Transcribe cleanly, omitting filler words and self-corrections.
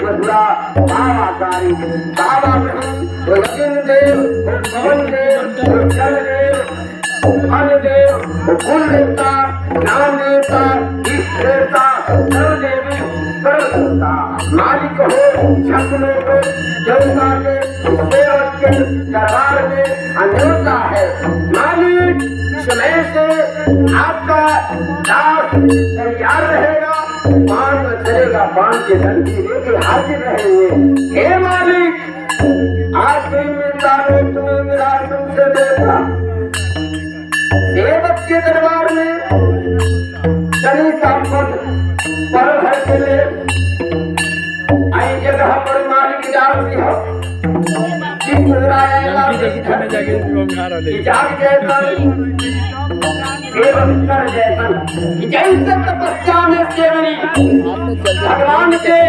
मधुरा भावाकारी बाबा ब्रह्म लक्ष्मण देव पवन देव जल देव फल देव कुल देवता ज्ञान देवता इष्ट देवता सर्व देवी सर्व देवता मालिक हो शक्लों को देवता के सेवक के दरबार में अन्योता है। मालिक समय से आपका दास तैयार रहेगा, पान में चलेगा, पान की डंडी लेके हाजिर रहेंगे। हे मालिक आज भी मिलता है तुम्हें मेरा तुमसे देता सेवक के दरबार में शनि संपद पर भर के लिए आई जगह पर मालिक जाती हो सेवक कर जैसन जैसे तपस्या में सेवनी भगवान के